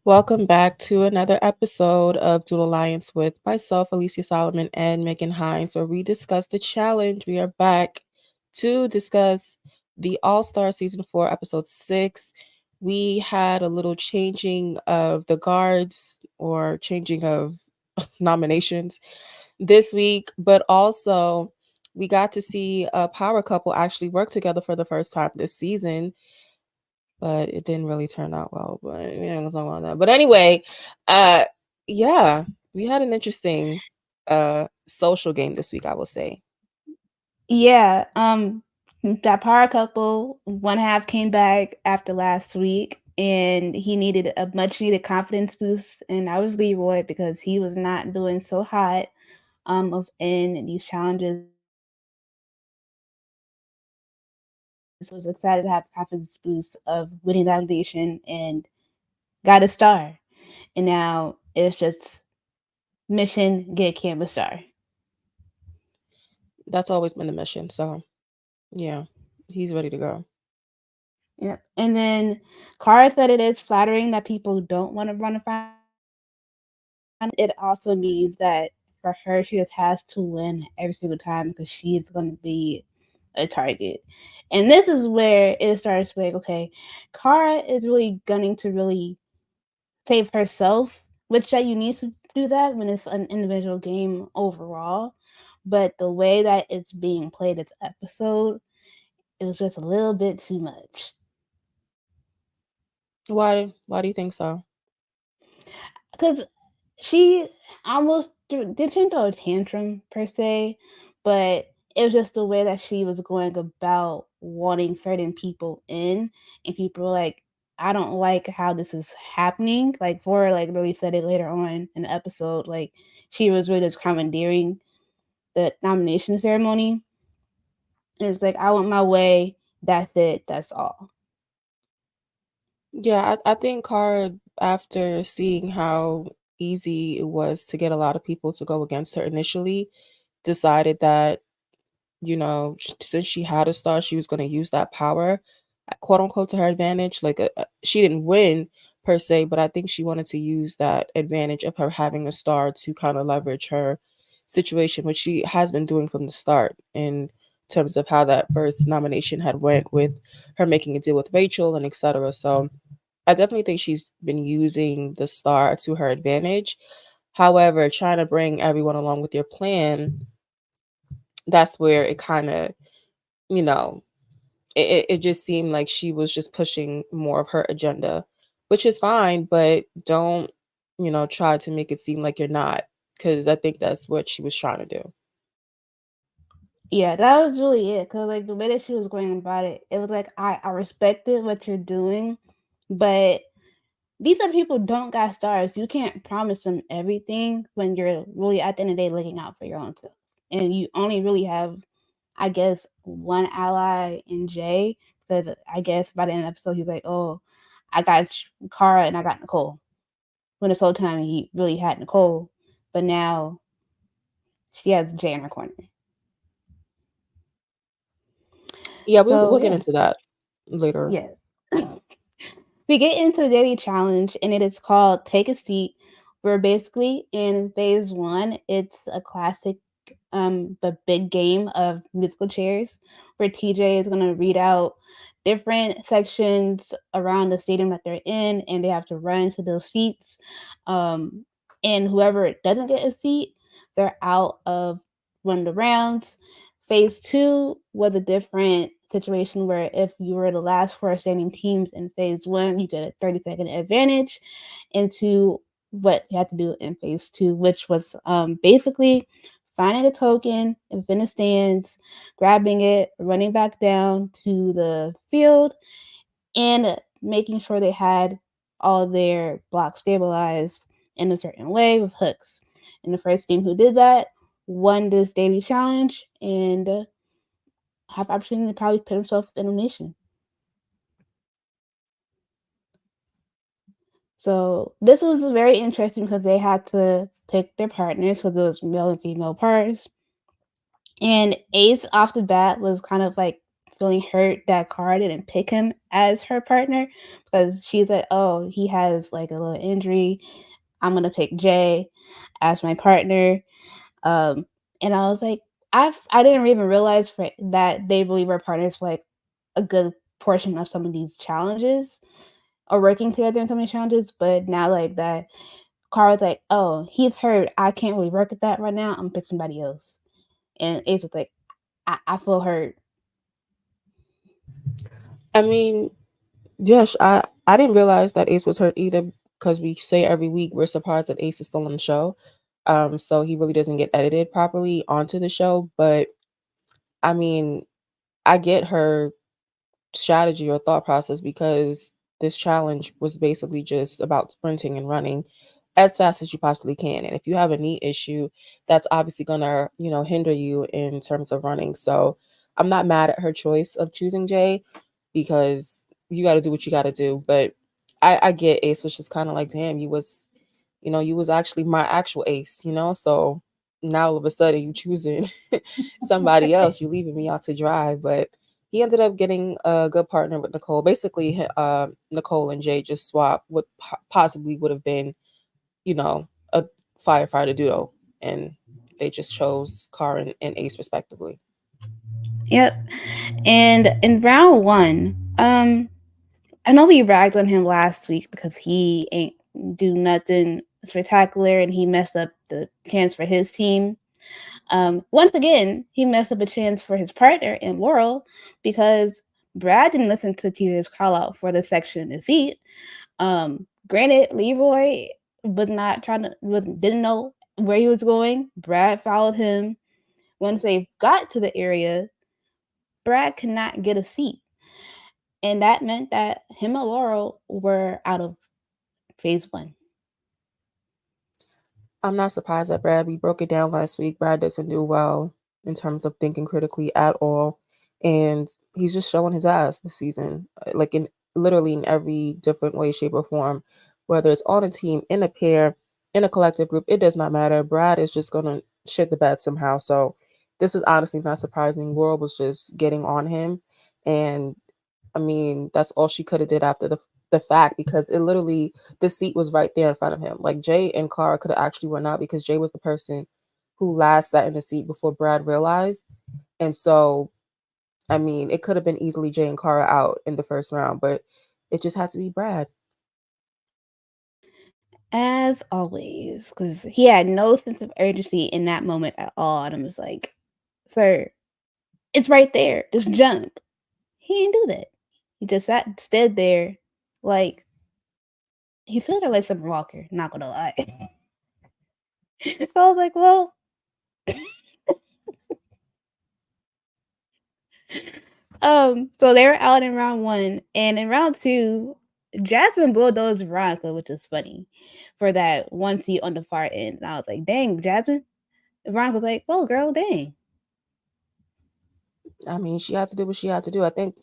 Welcome back to another episode of Duel Alliance with myself, Alicia Solomon, and Megan Hines, where we discuss the challenge. We are back to discuss the All Star Season 4, Episode 6. We had a little changing of the guards or changing of nominations this week, but also we got to see a power couple actually work together for the first time this season, but it didn't really turn out well. But we ain't gonna talk about that. But anyway, uh, yeah, we had an interesting social game this week, I will say. Yeah, that power couple, one half came back after last week, and he needed a much needed confidence boost, and I was Leroy because he was not doing so hot of in these challenges. So I was excited to have the confidence boost of winning that audition and got a star. And now it's just mission get Cam a star. That's always been the mission. So yeah, he's ready to go. Yep. And then Cara said it is flattering that people don't want to run a final. It also means that for her, she just has to win every single time because she's going to be a target. And this is where it starts like, okay, Cara is really gunning to really save herself, which that you need to do that when it's an individual game overall. But the way that it's being played, this episode, it was just a little bit too much. Why do you think so? Because she almost didn't throw a tantrum per se, but it was just the way that she was going about wanting certain people in, and people were like, I don't like how this is happening. Like Vora like really said it later on in the episode, like she was really just commandeering the nomination ceremony. And it's like I want my way, that's it, that's all. Yeah, I think Cara, after seeing how easy it was to get a lot of people to go against her initially, decided that since she had a star, she was going to use that power, quote unquote, to her advantage. Like, she didn't win per se, but I think she wanted to use that advantage of her having a star to kind of leverage her situation, which she has been doing from the start in terms of how that first nomination had went with her making a deal with Rachel and etc. So I definitely think she's been using the star to her advantage. However, trying to bring everyone along with your plan, that's where it kind of, you know, it just seemed like she was just pushing more of her agenda, which is fine, but don't, try to make it seem like you're not, because I think that's what she was trying to do. Yeah, that was really it. Cause like the way that she was going about it, it was like I respected what you're doing, but these other people don't got stars. You can't promise them everything when you're really at the end of the day looking out for your own self, and you only really have, I guess, one ally in Jay. Because I guess by the end of the episode, he's like, "Oh, I got Cara and I got Nicole." When this whole time he really had Nicole, but now she has Jay in her corner. Yeah, So we'll get yeah, into that later. yeah. We get into the daily challenge, and it is called Take a Seat. We're basically in phase one. It's a classic but big game of musical chairs where TJ is going to read out different sections around the stadium that they're in, and they have to run to those seats. Um, and whoever doesn't get a seat, they're out of one of the rounds. Phase two was a different situation where if you were the last four standing teams in phase one, you get a 30-second advantage into what you had to do in phase two, which was basically finding a token within the stands, grabbing it, running back down to the field, and making sure they had all their blocks stabilized in a certain way with hooks. And the first team who did that won this daily challenge and have opportunity to probably put himself in a nation. So this was very interesting because they had to pick their partners, so those male and female pairs. And Ace off the bat was kind of like feeling hurt that Cara didn't pick him as her partner because she's like, oh, he has like a little injury. I'm gonna pick Jay as my partner. Um, and I was like, I didn't even realize that they really were partners for like a good portion of some of these challenges or working together in some of these challenges. But now like that, Cara's like, oh, he's hurt. I can't really work at that right now. I'm gonna pick somebody else. And Ace was like, I feel hurt. I mean, yes, I didn't realize that Ace was hurt either because we say every week we're surprised that Ace is still on the show. So he really doesn't get edited properly onto the show. But I mean, I get her strategy or thought process because this challenge was basically just about sprinting and running as fast as you possibly can. And if you have a knee issue, that's obviously gonna, hinder you in terms of running. So I'm not mad at her choice of choosing Jay because you got to do what you got to do. But I get Ace was just kind of like, damn, you was actually my actual ace, So now all of a sudden you choosing somebody else, you leaving me out to dry. But he ended up getting a good partner with Nicole. Basically, Nicole and Jay just swapped what possibly would have been, a firefighter duo, and they just chose Car and Ace respectively. Yep. And in round one, I know we ragged on him last week because he ain't do nothing spectacular and he messed up the chance for his team. Once again, he messed up a chance for his partner in Laurel because Brad didn't listen to Teeter's call out for the section defeat. Granted, Leroy was not trying to was didn't know where he was going. Brad followed him. Once they got to the area, Brad could not get a seat. And that meant that him and Laurel were out of phase one. I'm not surprised at Brad. We broke it down last week. Brad doesn't do well in terms of thinking critically at all. And he's just showing his ass this season, like in literally in every different way, shape, or form, whether it's on a team, in a pair, in a collective group, it does not matter. Brad is just going to shit the bed somehow. So this is honestly not surprising. World was just getting on him. And I mean, that's all she could have did after the fact because it literally the seat was right there in front of him. Like Jay and Cara could have actually went out because Jay was the person who last sat in the seat before Brad realized. And so, I mean, it could have been easily Jay and Cara out in the first round, but it just had to be Brad. As always, because he had no sense of urgency in that moment at all. And I'm just like, sir, it's right there. Just jump. He didn't do that. He just sat stood there like he stood there like Summer Walker, not gonna lie. So I was like, well, so they were out in round one, and in round two, Jasmine bulldozed Veronica, which is funny for that one seat on the far end. And I was like, dang, Jasmine. And Veronica was like, well, girl, dang. I mean, she had to do what she had to do. I think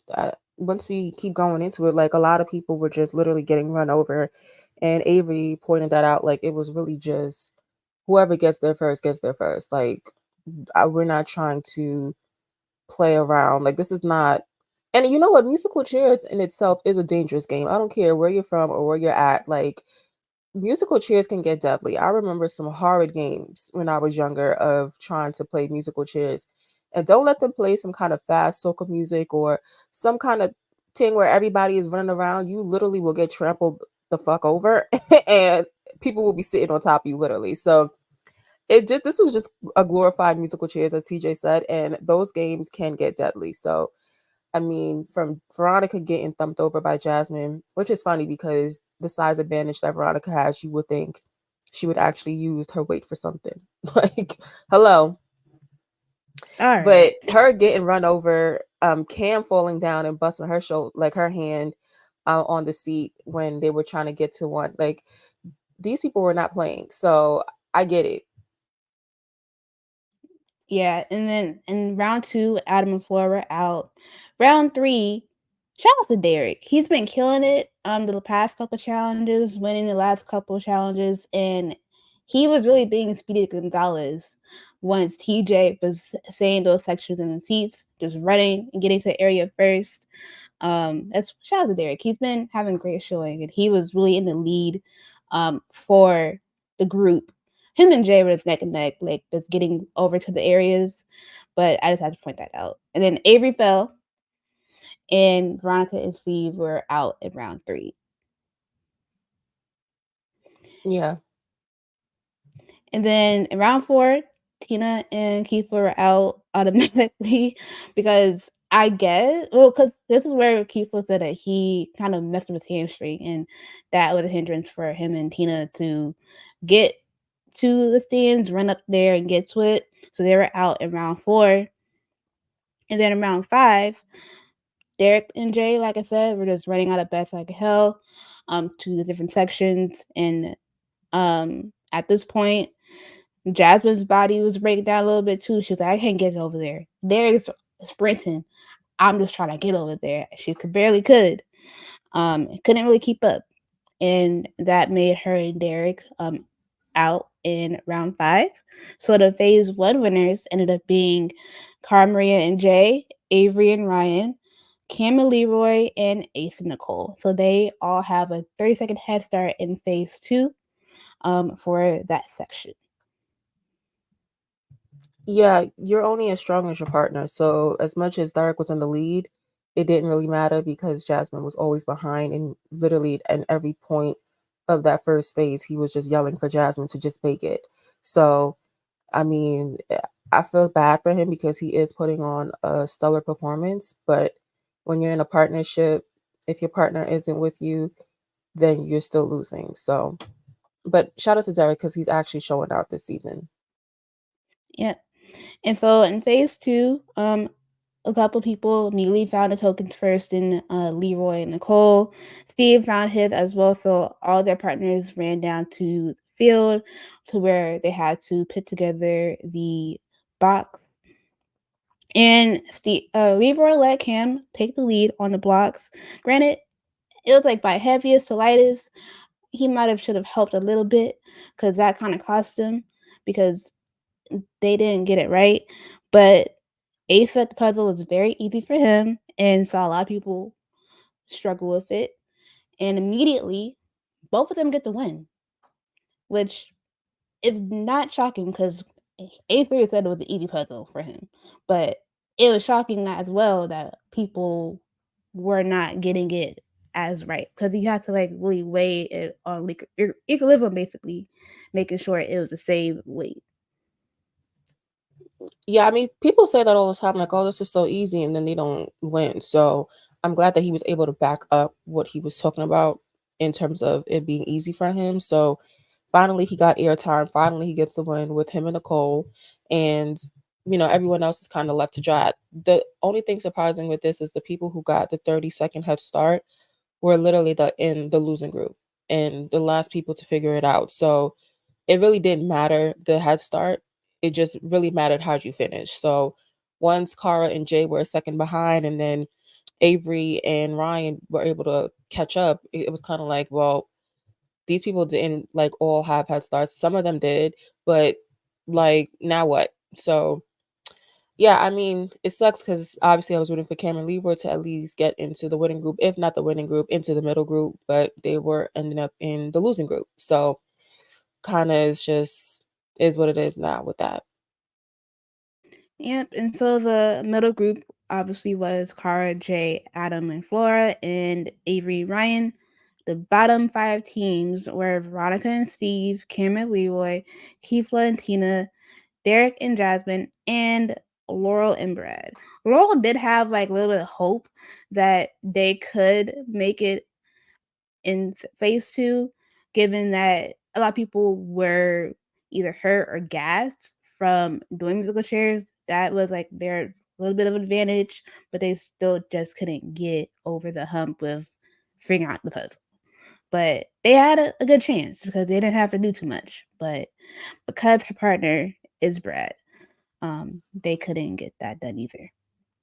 once we keep going into it, like a lot of people were just literally getting run over, and Avery pointed that out. Like it was really just whoever gets there first gets there first. Like we're not trying to play around. Like this is not. And you know what? Musical chairs in itself is a dangerous game. I don't care where you're from or where you're at. Like musical chairs can get deadly. I remember some horrid games when I was younger of trying to play musical chairs. And don't let them play some kind of fast soca music or some kind of thing where everybody is running around. You literally will get trampled the fuck over and people will be sitting on top of you literally. So it just this was just a glorified musical chairs as TJ said, and those games can get deadly. So I mean, from Veronica getting thumped over by Jasmine, which is funny because the size advantage that Veronica has, you would think she would actually use her weight for something. Like, hello. All But right. her getting run over, Cam falling down and busting her shoulder, like her hand on the seat when they were trying to get to one. Like, these people were not playing. So I get it. Yeah, and then in round two, Adam and Flora were out. Round three, shout out to Derek. He's been killing it the past couple challenges, winning the last couple challenges, and He was really being Speedy Gonzalez once TJ was saying those sections in the seats, just running and getting to the area first. That's shout out to Derek. He's been having great showing, and he was really in the lead for the group. Him and Jay were neck and neck, like just getting over to the areas. But I just had to point that out. And then Avery fell, and Veronica and Steve were out in round 3. Yeah. And then in round 4, Tina and Kefla were out automatically because I guess, well, because this is where Kefla said that he kind of messed with his hamstring, and that was a hindrance for him and Tina to get to the stands, run up there, and get to it. So they were out in round 4. And then in round 5, Derek and Jay, like I said, were just running out of breath like hell to the different sections. And at this point, Jasmine's body was breaking down a little bit too. She was like, I can't get over there. Derek's sprinting. I'm just trying to get over there. She barely could. Couldn't really keep up. And that made her and Derek out in round 5. So the phase 1 winners ended up being Cara, Maria, and Jay, Avery and Ryan, Cam and Leroy, and Ace and Nicole. So they all have a 30-second head start in phase 2 for that section. Yeah, you're only as strong as your partner. So as much as Derek was in the lead, it didn't really matter because Jasmine was always behind, and literally at every point of that first phase, he was just yelling for Jasmine to just make it. So, I mean, I feel bad for him because he is putting on a stellar performance, but when you're in a partnership, if your partner isn't with you, then you're still losing. So, but shout out to Derek because he's actually showing out this season. Yeah. And so in phase 2, a couple people immediately found the tokens first in Leroy and Nicole. Steve found his as well, so all their partners ran down to the field to where they had to put together the box. And Leroy let Cam take the lead on the blocks. Granted, it was like by heaviest to lightest. He might have should have helped a little bit because that kind of cost him because they didn't get it right. But Ace at the puzzle was very easy for him and saw a lot of people struggle with it. And immediately, both of them get the win, which is not shocking because A3 said it was an easy puzzle for him. But it was shocking as well that people were not getting it as right because you had to like really weigh it on like equilibrium, basically, making sure it was the same weight. Yeah, I mean, people say that all the time, like, "Oh, this is so easy," and then they don't win. So I'm glad that he was able to back up what he was talking about in terms of it being easy for him. So finally, he got airtime. Finally, he gets the win with him and Nicole, and everyone else is kind of left to dry. The only thing surprising with this is the people who got the 30-second head start were literally in the losing group and the last people to figure it out. So it really didn't matter the head start. It just really mattered how'd you finish. So once Cara and Jay were a second behind, and then Avery and Ryan were able to catch up, it was kind of like, well, these people didn't like all have head starts. Some of them did, but like now what? So yeah, I mean, it sucks because obviously I was rooting for Cameron Leroy to at least get into the winning group, if not the winning group, into the middle group, but they were ending up in the losing group. So kind of is just is what it is now with that. Yep. And so the middle group obviously was Cara, Jay, Adam, and Flora, and Avery, Ryan. The bottom 5 teams were Veronica and Steve, Cam and Leroy, Kefla and Tina, Derek and Jasmine, and Laurel and Brad. Laurel did have like a little bit of hope that they could make it in phase 2, given that a lot of people were either hurt or gassed from doing musical chairs. That was like their little bit of advantage, but they still just couldn't get over the hump with figuring out the puzzle. But they had a good chance because they didn't have to do too much. But because her partner is Brad, they couldn't get that done either.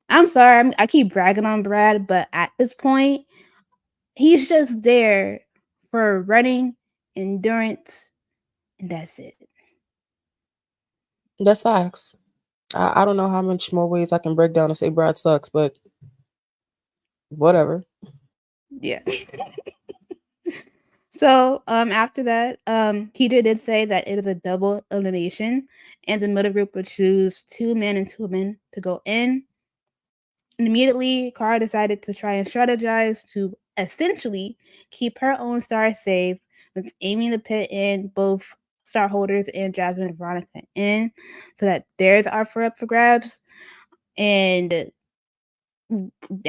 I'm sorry, I keep bragging on Brad, but at this point, he's just there for running, endurance, and that's it. That's facts. I don't know how much more ways I can break down and say Brad sucks, but whatever. Yeah. So, after that, TJ did say that it is a double elimination, and the middle group would choose two men and two women to go in. And immediately, Cara decided to try and strategize to essentially keep her own star safe, with aiming to pit in both star holders and Jasmine and Veronica in, so that theirs are for up for grabs. And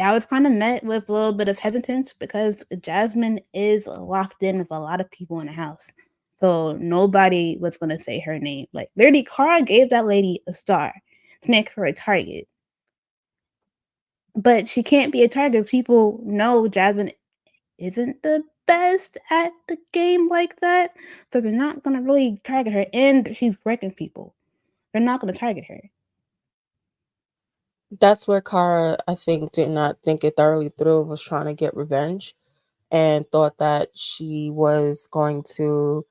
I was kind of met with a little bit of hesitance because Jasmine is locked in with a lot of people in the house. So nobody was going to say her name. Like, literally, Cara gave that lady a star to make her a target. But she can't be a target. People know Jasmine isn't the best at the game like that. So they're not going to really target her. And she's wrecking people. They're not going to target her. That's where Kara, I think, did not think it thoroughly through, was trying to get revenge and thought that she was going to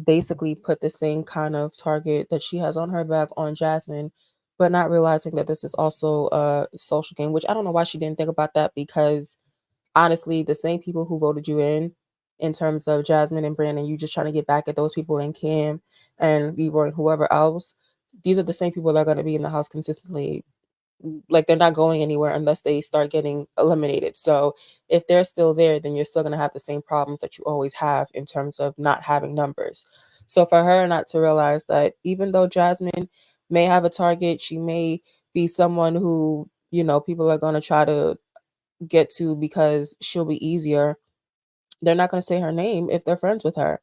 basically put the same kind of target that she has on her back on Jasmine, but not realizing that this is also a social game, which I don't know why she didn't think about that because honestly, the same people who voted you in terms of Jasmine and Brandon, you just trying to get back at those people in Cam and Leroy and whoever else. These are the same people that are going to be in the house consistently. Like they're not going anywhere unless they start getting eliminated. So if they're still there, then you're still going to have the same problems that you always have in terms of not having numbers. So for her not to realize that even though Jasmine may have a target, she may be someone who, people are going to try to get to because she'll be easier. They're not going to say her name if they're friends with her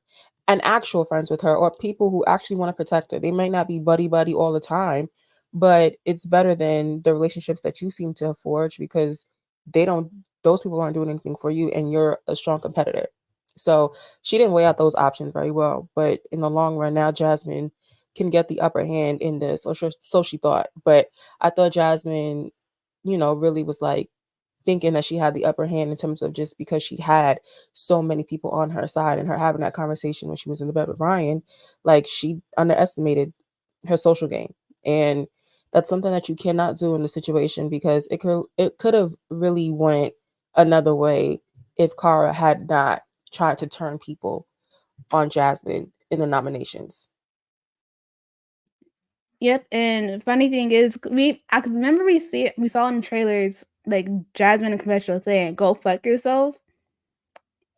and actual friends with her or people who actually want to protect her. They might not be buddy buddy all the time, but it's better than the relationships that you seem to have forged because they don't, those people aren't doing anything for you and you're a strong competitor. So she didn't weigh out those options very well. But in the long run, now Jasmine can get the upper hand in this, so she thought. But I thought Jasmine, really was like, thinking that she had the upper hand in terms of just because she had so many people on her side and her having that conversation when she was in the bed with Ryan, like she underestimated her social game. And that's something that you cannot do in the situation because it could have really went another way if Cara had not tried to turn people on Jasmine in the nominations. Yep, and funny thing is, I could remember we saw in the trailers like Jasmine and Commercial saying "Go fuck yourself."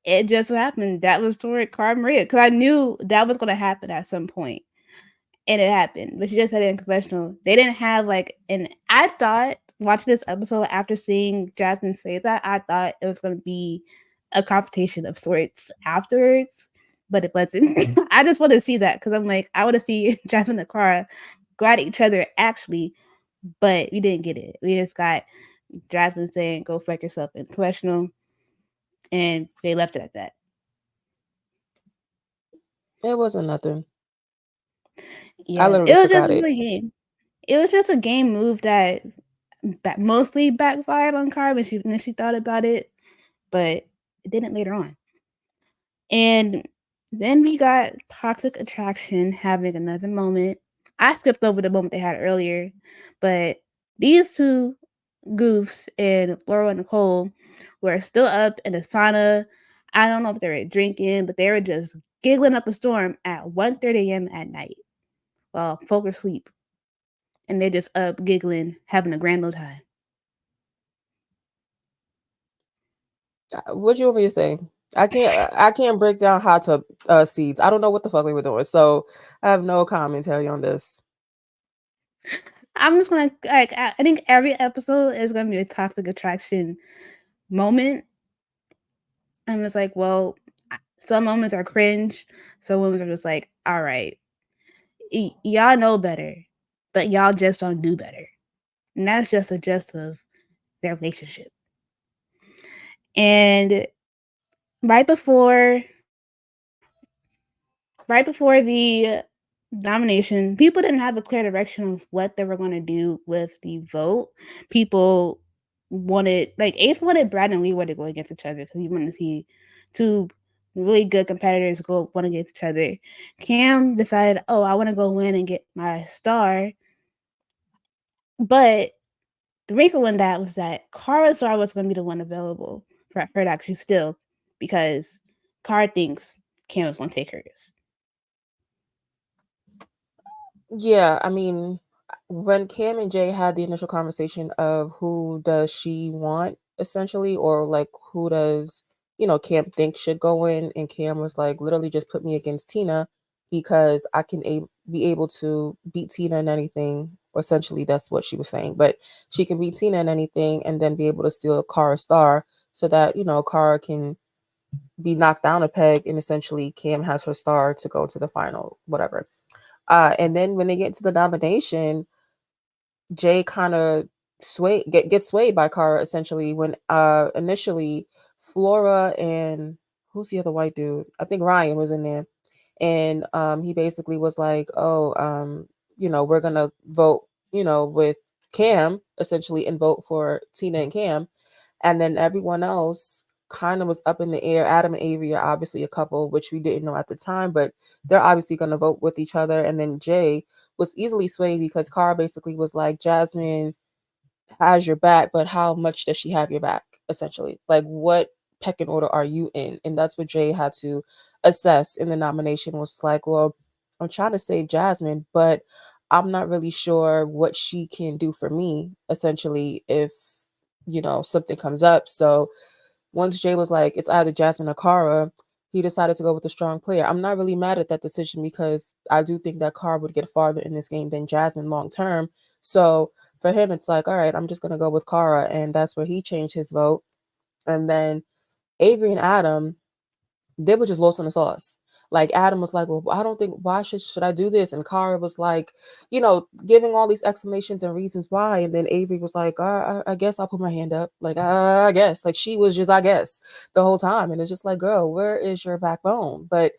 It just so happened that was toward Cara Maria because I knew that was gonna happen at some point, and it happened. But she just said it in confessional. They didn't have like, and I thought watching this episode after seeing Jasmine say that, I thought it was gonna be a confrontation of sorts afterwards, but it wasn't. I just want to see that because I'm like, I want to see Jasmine and Cara go at each other actually, but we didn't get it. We just got Jasmine saying "Go fuck yourself" in confessional, and they left it at that. It wasn't nothing. I Yeah, literally it was just forgot a it. good game. It was just a game move that mostly backfired on Cara when she initially thought about it, but it didn't later on. And then we got Toxic Attraction having another moment. I skipped over the moment they had earlier, but these two goofs and Laura and Nicole were still up in the sauna. I don't know if they were drinking, but they were just giggling up a storm at 1:30 a.m. at night while folk are asleep. And they're just up giggling, having a grand old time. What you want me to say? I can't break down hot tub seeds. I don't know what the fuck we were doing, so I have no commentary on this. I'm just gonna like I think every episode is gonna be a toxic attraction moment. I'm just like, well, some moments are cringe, some moments are just like, all right, y'all know better, but y'all just don't do better, and that's just a gist of their relationship. And right before, right before the nomination, people didn't have a clear direction of what they were going to do with the vote. People wanted, like, Ace wanted Brad and Leroy to go against each other because he wanted to see two really good competitors go one against each other. Cam decided, oh, I want to go in and get my star, but the wrinkle in that was that Kara's star was going to be the one available for her to actually steal because Kara thinks Cam was going to take hers. Yeah, I mean, when Cam and Jay had the initial conversation of who does she want, essentially, or like who does, Cam think should go in, and Cam was like, literally just put me against Tina because I can be able to beat Tina in anything. Essentially, that's what she was saying. But she can beat Tina in anything and then be able to steal Kara's star so that, Kara can be knocked down a peg and essentially Cam has her star to go to the final, whatever. And then when they get to the nomination, Jay kind of gets swayed by Cara essentially when initially Flora and who's the other white dude? I think Ryan was in there. And he basically was like, "Oh, we're gonna vote, with Cam essentially and vote for Tina and Cam." And then everyone else kind of was up in the air. Adam and Avery are obviously a couple, which we didn't know at the time, but they're obviously going to vote with each other. And then Jay was easily swayed because Cara basically was like, Jasmine has your back, but how much does she have your back, essentially? Like, what pecking order are you in? And that's what Jay had to assess in the nomination was like, well, I'm trying to save Jasmine, but I'm not really sure what she can do for me, essentially, if, something comes up. So once Jay was like, it's either Jasmine or Cara, he decided to go with the strong player. I'm not really mad at that decision because I do think that Cara would get farther in this game than Jasmine long term. So for him, it's like, all right, I'm just gonna go with Cara, and that's where he changed his vote. And then Avery and Adam, they were just lost in the sauce. Like Adam was like, "Well, I don't think why should I do this?" And Cara was like, giving all these explanations and reasons why. And then Avery was like, I guess I'll put my hand up. Like, I guess." Like she was just, I guess, the whole time. And it's just like, girl, where is your backbone? But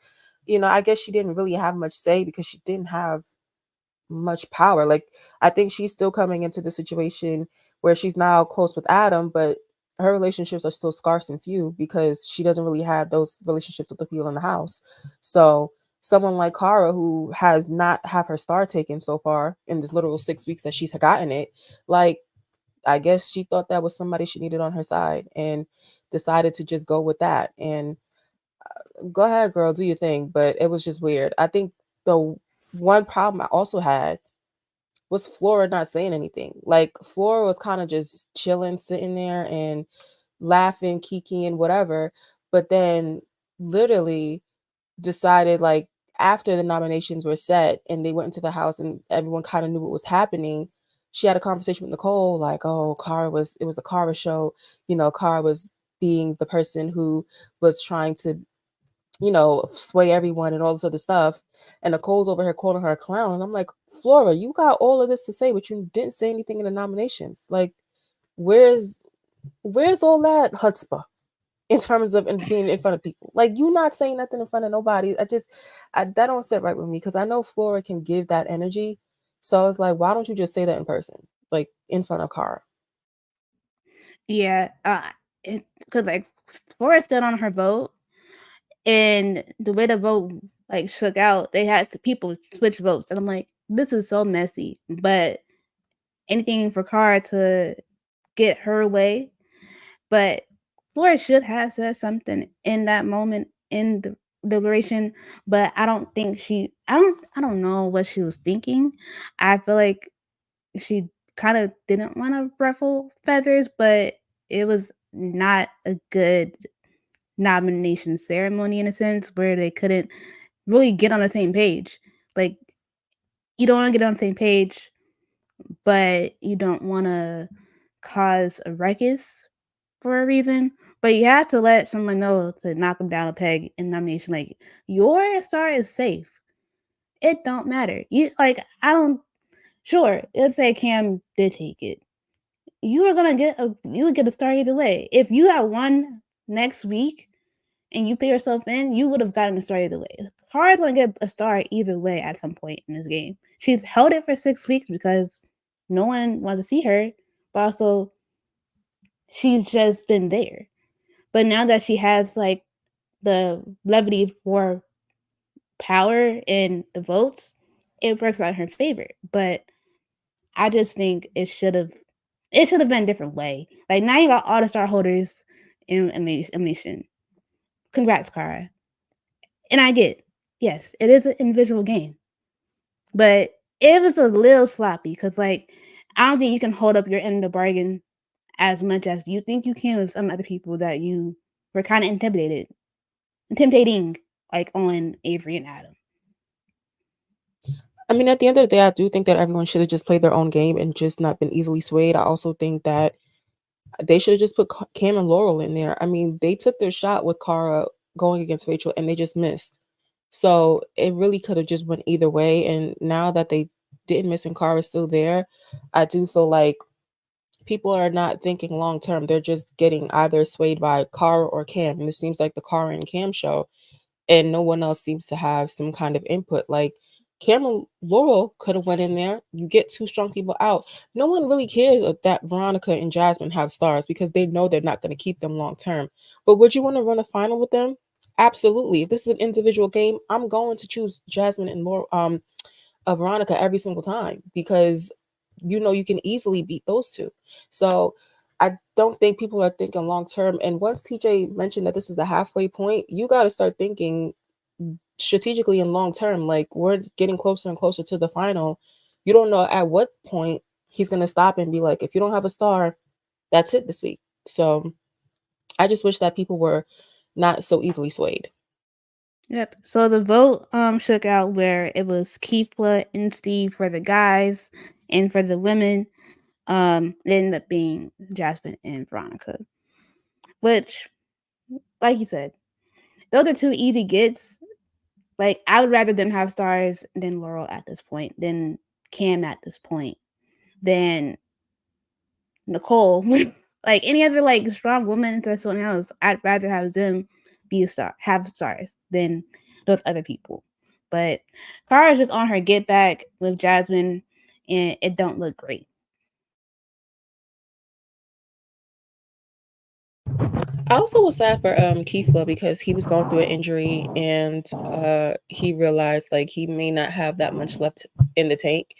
I guess she didn't really have much say because she didn't have much power. Like I think she's still coming into the situation where she's now close with Adam, but her relationships are still scarce and few because she doesn't really have those relationships with the people in the house. So someone like Cara, who has not have her star taken so far in this literal 6 weeks that she's gotten it, like I guess she thought that was somebody she needed on her side and decided to just go with that. And go ahead, girl, do your thing. But it was just weird. I think the one problem I also had was Flora not saying anything. Like Flora was kind of just chilling, sitting there and laughing, kikiing, whatever. But then literally decided like after the nominations were set and they went into the house and everyone kind of knew what was happening. She had a conversation with Nicole, like, oh, it was a Cara show. Cara was being the person who was trying to sway everyone and all this other stuff. And Nicole's over here calling her a clown. And I'm like, Flora, you got all of this to say, but you didn't say anything in the nominations. Like, where's where's all that chutzpah in terms of being in front of people? Like, you not saying nothing in front of nobody. That don't sit right with me because I know Flora can give that energy. So I was like, why don't you just say that in person, like in front of Cara? Yeah, it because like Flora stood on her vote, and the way the vote like shook out, they had the people switch votes, and I'm like, this is so messy. But anything for Cara to get her way, but Flora should have said something in that moment in the deliberation, but I don't think I don't know what she was thinking. I feel like she kind of didn't want to ruffle feathers, but it was not a good nomination ceremony in a sense where they couldn't really get on the same page. Like you don't want to get on the same page, but you don't want to cause a ruckus for a reason. But you have to let someone know to knock them down a peg in nomination. Like your star is safe. It don't matter. You like I don't sure if say Cam did take it. You are gonna get you would get a star either way. If you had won next week and you put yourself in, you would have gotten a star either way. Kara's gonna get a star either way at some point in this game. She's held it for 6 weeks because no one wants to see her, but also she's just been there. But now that she has like the levity for power and the votes, it works out in her favor. But I just think it should have been a different way. Like now you got all the star holders in the elimination. Congrats, Cara. And I get, yes, it is an individual game, but it was a little sloppy because like I don't think you can hold up your end of the bargain as much as you think you can with some other people that you were kind of intimidating, like on Avery and Adam. I mean, at the end of the day, I do think that everyone should have just played their own game and just not been easily swayed. I also think that they should have just put Cam and Laurel in there. I mean, they took their shot with Cara going against Rachel and they just missed. So it really could have just went either way. And now that they didn't miss and Cara is still there, I do feel like people are not thinking long term. They're just getting either swayed by Cara or Cam. And it seems like the Cara and Cam show, and no one else seems to have some kind of input. Like Cameron Laurel could have went in there. You get two strong people out. No one really cares that Veronica and Jasmine have stars because they know they're not going to keep them long term. But would you want to run a final with them? Absolutely. If this is an individual game, I'm going to choose Jasmine and Laurel, Veronica every single time because you know you can easily beat those two. So I don't think people are thinking long term. And once TJ mentioned that this is the halfway point, you got to start thinking strategically and long term. Like we're getting closer and closer to the final. You don't know at what point he's gonna stop and be like, if you don't have a star, that's it this week. So I just wish that people were not so easily swayed. Yep. So the vote shook out where it was Kefla and Steve for the guys, and for the women, it ended up being Jasmine and Veronica. Which, like you said, those are two easy gets. Like I would rather them have stars than Laurel at this point, than Cam at this point, than Nicole. Like any other like strong woman into someone else, I'd rather have them be a star, have stars than those other people. But Kara's just on her get back with Jasmine, and it don't look great. I also was sad for Kefla because he was going through an injury and he realized like he may not have that much left in the tank,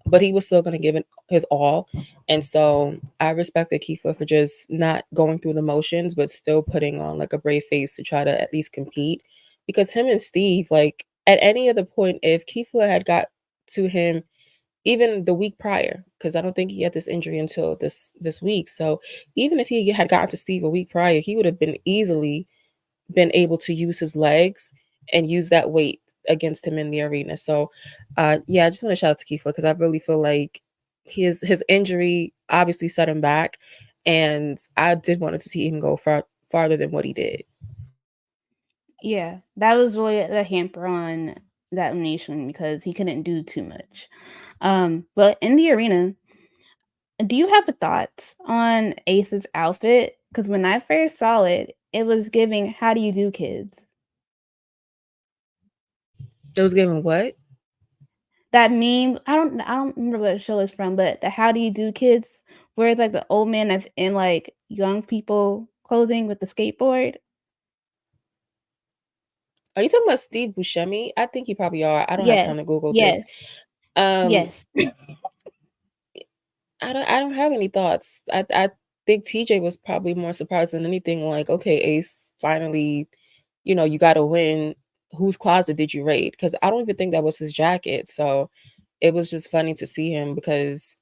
but he was still going to give it his all. And so I respected Kefla for just not going through the motions, but still putting on like a brave face to try to at least compete. Because him and Steve, like at any other point, if Kefla had got to him even the week prior, because I don't think he had this injury until this week. So even if he had gotten to Steve a week prior, he would have been easily been able to use his legs and use that weight against him in the arena. So yeah, I just want to shout out to Kiefer because I really feel like his injury obviously set him back, and I did want to see him go farther than what he did. Yeah, that was really a hamper on that nation because he couldn't do too much. But in the arena, do you have thoughts on Ace's outfit? Because when I first saw it, it was giving "How do you do, kids?" It was given what? That meme. I don't remember what show it's from, but the "How do you do, kids?" where it's like the old man that's in like young people clothing with the skateboard. Are you talking about Steve Buscemi? I think you probably are. I don't have Yes, time to Google this. yes, Um, yes. I don't have any thoughts. I think TJ was probably more surprised than anything. Like, okay, Ace finally, you got to win. Whose closet did you raid? Because I don't even think that was his jacket. So it was just funny to see him because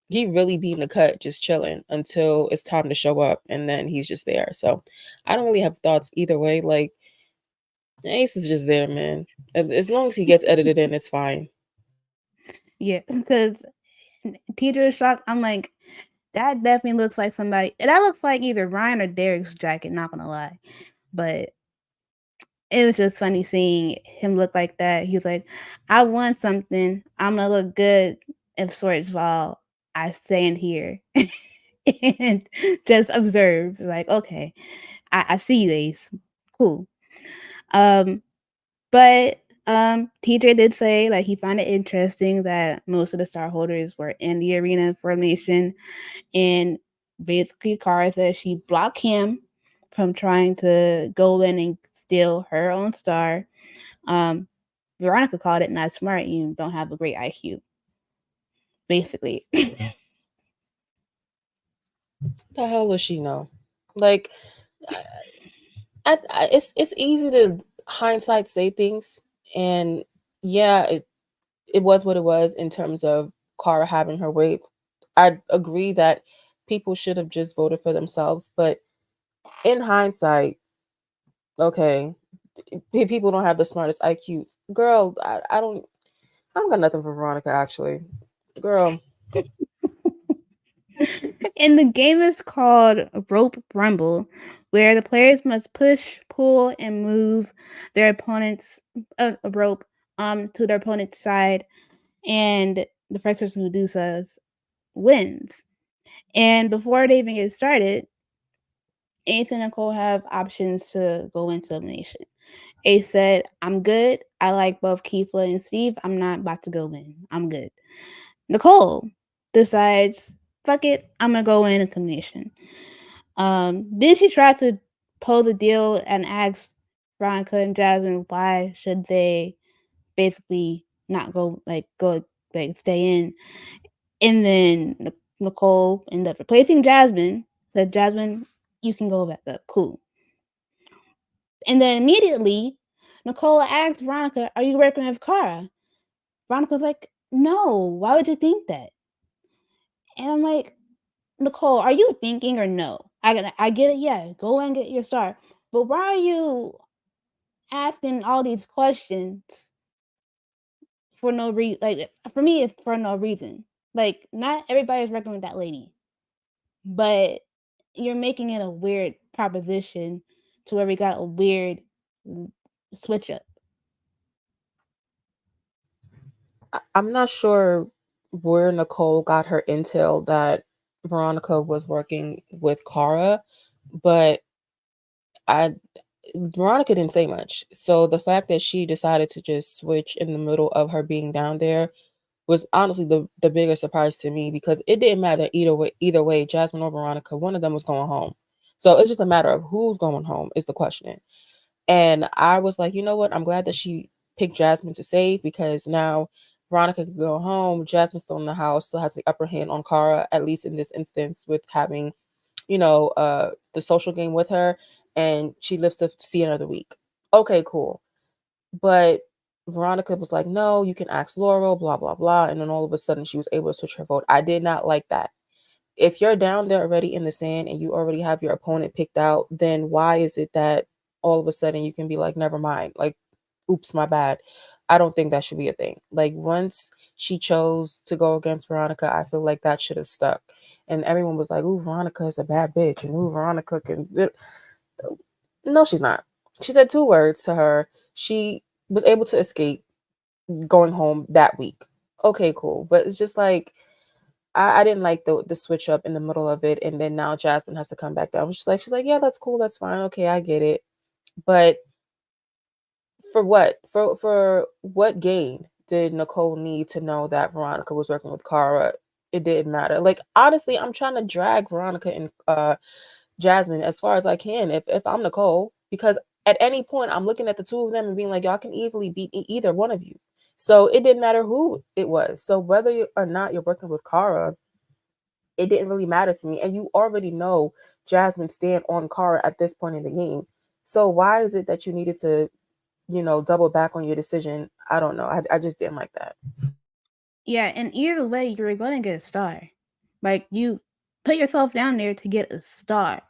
he really be in the cut, just chilling until it's time to show up, and then he's just there. So I don't really have thoughts either way. Like Ace is just there, man. As long as he gets edited in, it's fine. Yeah, because teacher is shocked. I'm like, that definitely looks like somebody. That looks like either Ryan or Derek's jacket. Not gonna lie, but it was just funny seeing him look like that. He was like, "I want something. I'm gonna look good of sorts while I stand here and just observe." Like, okay, I see you, Ace. Cool. Um, but TJ did say like he found it interesting that most of the star holders were in the arena formation, and basically Cara said she blocked him from trying to go in and steal her own star. Um, Veronica called it not smart. You don't have a great IQ, basically. The hell does she know? Like, it's easy to hindsight say things, and yeah, it was what it was in terms of Cara having her way. I agree that people should have just voted for themselves, but in hindsight, okay, people don't have the smartest IQs. Girl, I don't got nothing for Veronica actually. Girl, And the game is called Rope Rumble, where the players must push, pull, and move their opponent's a rope to their opponent's side, and the first person who do so wins. And before they even get started, Ace and Nicole have options to go into elimination. Ace said, "I'm good. I like both Kefla and Steve. I'm not about to go in. I'm good." Nicole decides, "Fuck it. I'm gonna go in elimination." Then she tried to pull the deal and ask Veronica and Jasmine why should they basically not go like stay in. And then Nicole ended up replacing Jasmine. Said, "Jasmine, you can go back up. Cool." And then immediately, Nicole asked Veronica, "Are you working with Cara?" Veronica's like, "No. Why would you think that?" And I'm like, "Nicole, are you thinking or no? I get it. Yeah, go and get your star. But why are you asking all these questions for no reason? Like for me, it's for no reason. Like not everybody's working with that lady, but you're making it a weird proposition to where we got a weird switch up." I'm not sure where Nicole got her intel that Veronica was working with Cara, but I Veronica didn't say much. So the fact that she decided to just switch in the middle of her being down there was honestly the biggest surprise to me because it didn't matter either way, Jasmine or Veronica, one of them was going home. So it's just a matter of who's going home is the question. And I was like, you know what? I'm glad that she picked Jasmine to save because now Veronica can go home. Jasmine's still in the house, still has the upper hand on Cara, at least in this instance, with having, the social game with her, and she lives to see another week. Okay, cool. But Veronica was like, no, you can ask Laurel, blah, blah, blah. And then all of a sudden she was able to switch her vote. I did not like that. If you're down there already in the sand and you already have your opponent picked out, then why is it that all of a sudden you can be like, never mind, like, oops, my bad. I don't think that should be a thing. Like, once she chose to go against Veronica, I feel like that should have stuck. And everyone was like, ooh, Veronica is a bad bitch. And ooh, Veronica can. No, she's not. She said two words to her. She was able to escape going home that week. Okay, cool. But it's just like, I didn't like the switch up in the middle of it, and then now Jasmine has to come back down. She's like, yeah, that's cool, that's fine, okay, I get it. But for what? For what gain did Nicole need to know that Veronica was working with Cara? It didn't matter. Like honestly, I'm trying to drag Veronica and Jasmine as far as I can if I'm Nicole, because at any point I'm looking at the two of them and being like, y'all can easily beat either one of you. So it didn't matter who it was. So whether or not you're working with Cara, it didn't really matter to me. And you already know Jasmine stand on Cara at this point in the game. So why is it that you needed to, double back on your decision? I don't know. I just didn't like that. Yeah, and either way, you're going to get a star. Like, you put yourself down there to get a star,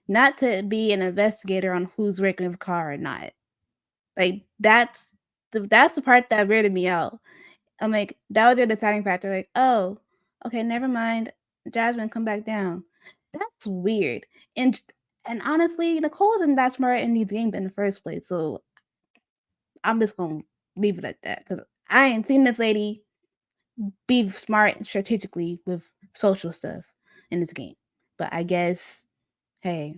not to be an investigator on who's working with car or not. Like, that's the part that weirded me out. I'm like, that was the deciding factor. Like, oh, okay, never mind. Jasmine, come back down. That's weird. And and honestly, Nicole isn't that smart in these games in the first place. So I'm just gonna leave it at that because I ain't seen this lady be smart and strategically with social stuff in this game. But I guess, hey,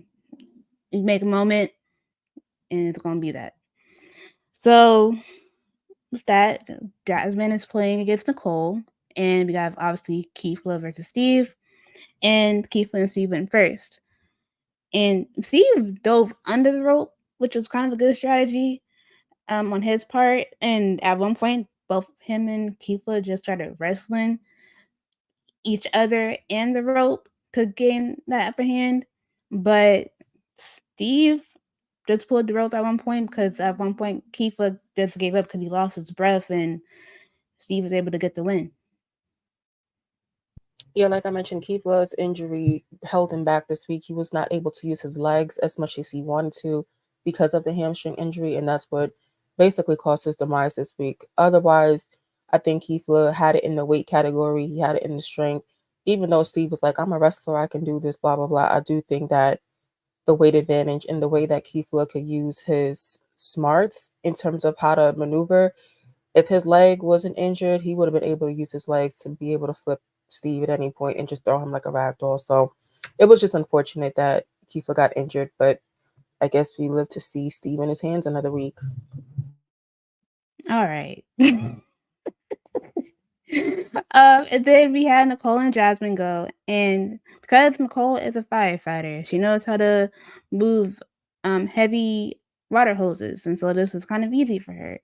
you make a moment and it's gonna be that. So with that, Jasmine is playing against Nicole, and we have obviously Kefla versus Steve, and Kefla and Steve went first. And Steve dove under the rope, which was kind of a good strategy on his part. And at one point, both him and Kefla just started wrestling each other and the rope to gain that upper hand. But Steve just pulled the rope at one point because at one point Kefla just gave up because he lost his breath and Steve was able to get the win. Yeah, like I mentioned, Kefla's injury held him back this week. He was not able to use his legs as much as he wanted to because of the hamstring injury, and that's what basically caused his demise this week. Otherwise, I think Kefla had it in the weight category, he had it in the strength. Even though Steve was like, I'm a wrestler, I can do this, blah, blah, blah. I do think that the weight advantage and the way that Kefla could use his smarts in terms of how to maneuver, if his leg wasn't injured, he would have been able to use his legs to be able to flip Steve at any point and just throw him like a rag doll. So it was just unfortunate that Kefla got injured, but I guess we live to see Steve in his hands another week. All right. And then we had Nicole and Jasmine go, and because Nicole is a firefighter, she knows how to move heavy water hoses, and so this was kind of easy for her.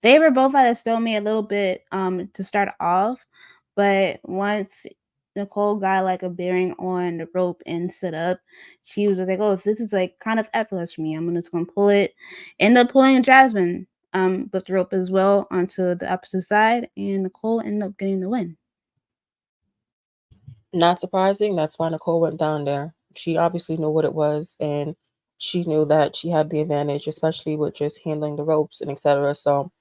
They were both at a stalemate a little bit to start off, but once Nicole got like a bearing on the rope and stood up, she was like, "Oh, this is like kind of effortless for me. I'm just gonna pull it." End up pulling Jasmine with the rope as well onto the opposite side, and Nicole ended up getting the win. Not surprising. That's why Nicole went down there. She obviously knew what it was, and she knew that she had the advantage, especially with just handling the ropes and etc. So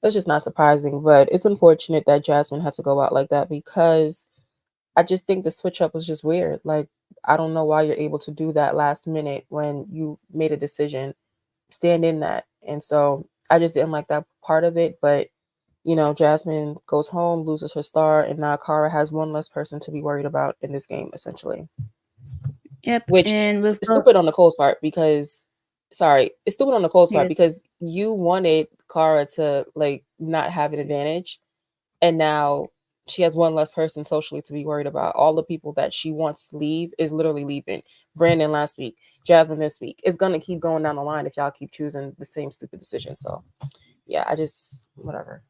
that's just not surprising. But it's unfortunate that Jasmine had to go out like that because I just think the switch up was just weird. Like, I don't know why you're able to do that last minute when you made a decision. Stand in that. And so I just didn't like that part of it. But, Jasmine goes home, loses her star, and now Cara has one less person to be worried about in this game, essentially. Yep, Which and with is the stupid on Nicole's part because, sorry, it's stupid on Nicole's part yeah, because you wanted Cara to, like, not have an advantage, and now she has one less person socially to be worried about. All the people that she wants to leave is literally leaving. Brandon last week, Jasmine this week. It's gonna keep going down the line if y'all keep choosing the same stupid decision. So yeah, I just whatever.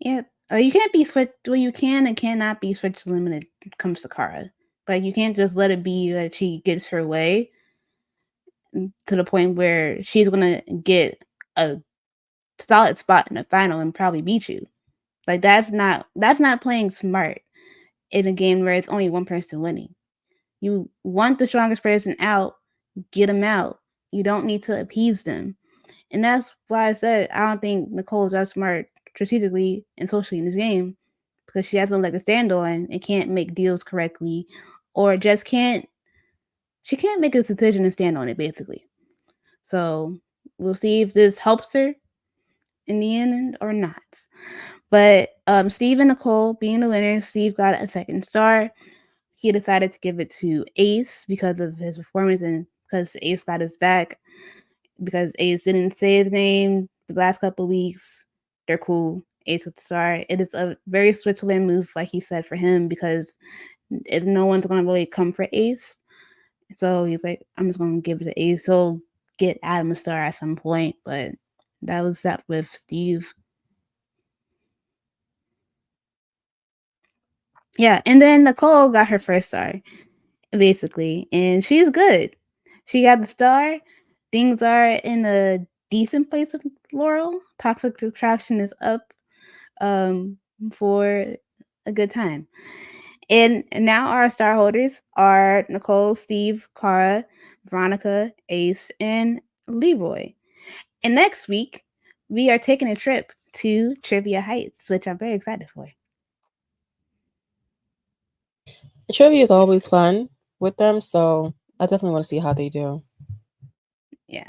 yep. You can't be switch. Well, you can and cannot be switch limited when it comes to Kara. Like you can't just let it be that she gets her way to the point where she's gonna get a solid spot in the final and probably beat you. Like that's not playing smart in a game where it's only one person winning. You want the strongest person out, get them out. You don't need to appease them. And that's why I said I don't think Nicole's that smart strategically and socially in this game because she has no leg to stand on and can't make deals correctly or just can't she can't make a decision and stand on it basically. So we'll see if this helps her in the end or not. But Steve and Nicole being the winners, Steve got a second star. He decided to give it to Ace because of his performance and because Ace got his back. Because Ace didn't say his name the last couple weeks. They're cool. Ace with the star. It is a very Switzerland move, like he said, for him because no one's gonna really come for Ace. So he's like, I'm just gonna give it to Ace. He'll get Adam a star at some point, but that was that with Steve. Yeah, and then Nicole got her first star, basically, and she's good. She got the star. Things are in a decent place of Laurel. Toxic attraction is up um, for a good time. And now our star holders are Nicole, Steve, Cara, Veronica, Ace, and Leroy. And next week, we are taking a trip to Trivia Heights, which I'm very excited for. Trivia is always fun with them, so I definitely want to see how they do. Yeah.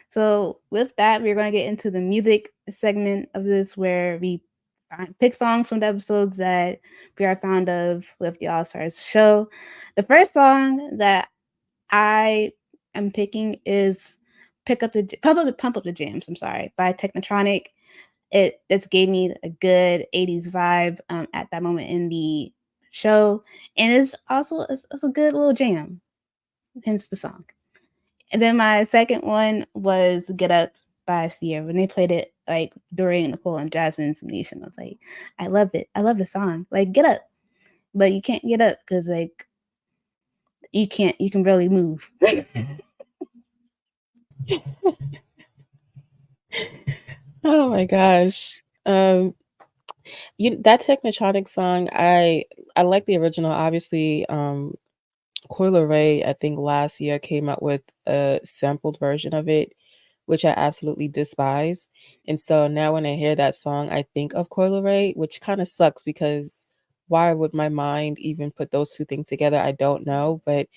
So with that, we're going to get into the music segment of this, where we pick songs from the episodes that we are fond of with the All Stars show. The first song that I am picking is "Pump Up the Jams." I'm sorry, by Technotronic. It just gave me a good '80s vibe at that moment in the show, and it's also it's a good little jam. Hence the song. And then my second one was "Get Up" by Sia. When they played it like during Nicole and Jasmine's submission, I was like, I love it. I love the song. Like get up, but you can't get up because like you can't. You can barely move. Oh my gosh. That Technotronic song, I like the original. Obviously, Coil Ray, I think last year came out with a sampled version of it, which I absolutely despise. And so now when I hear that song, I think of Coil Ray, which kind of sucks because why would my mind even put those two things together? I don't know, but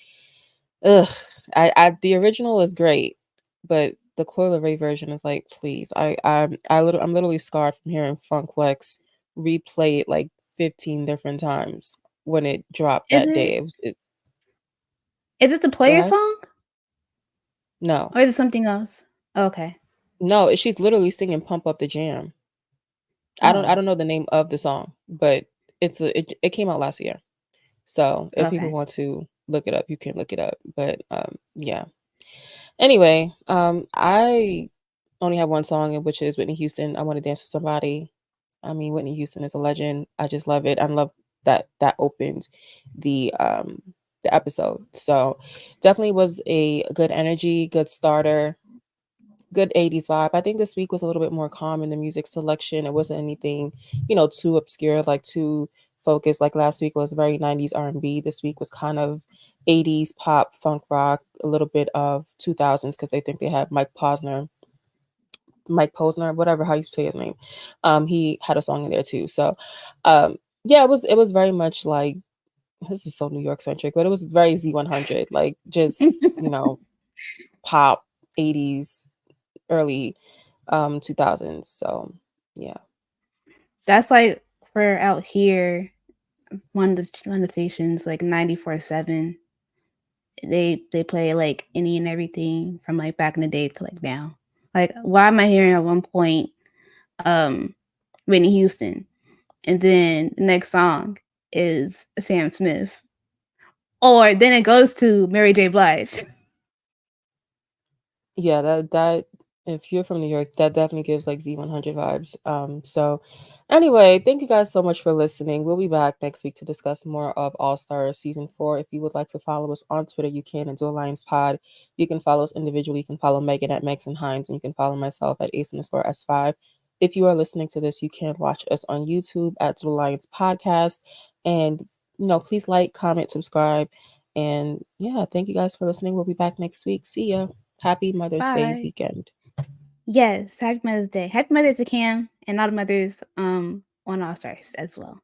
ugh, I the original is great, but the Coil Ray version is like, please, I'm literally scarred from hearing Funk Flex replay it like 15 different times when it dropped Is that it? day. It Is it the go player ahead. song No. or is it something else? Okay. No, she's literally singing "Pump Up the Jam." I Oh. don't know the name of the song, but it came out last year. So if people Okay. want to look it up, you can look it up. But yeah. Anyway, I only have one song, which is Whitney Houston. I Want to Dance with Somebody. I mean, Whitney Houston is a legend. I just love it. I love that opened the episode. So definitely was a good energy, good starter, good 80s vibe. I think this week was a little bit more calm in the music selection. It wasn't anything, too obscure, like too focused. Like last week was very 90s R&B. This week was kind of 80s pop, funk rock, a little bit of 2000s because they think they had Mike Posner, whatever how you say his name. He had a song in there too. So, yeah, it was very much like this is so New York centric, but it was very Z100, like just pop 80s, early 2000s. So yeah. That's like for out here. One of the stations like 94.7. They play like any and everything from like back in the day to like now. Like why am I hearing at one point um Whitney Houston and then the next song is Sam Smith. Or then it goes to Mary J. Blige. Yeah, that if you're from New York, that definitely gives like Z100 vibes. So anyway, thank you guys so much for listening. We'll be back next week to discuss more of All Stars season 4. If you would like to follow us on Twitter, you can at Dual Alliance Pod. You can follow us individually. You can follow Megan at Megs and Hines, and you can follow myself at Ace_S5. If you are listening to this, you can watch us on YouTube at Dual Alliance Podcast. And please like, comment, subscribe. And yeah, thank you guys for listening. We'll be back next week. See ya. Happy Mother's Day Bye. weekend. Yes, happy Mother's Day. Happy Mother's to Cam and all the mothers on All Stars as well.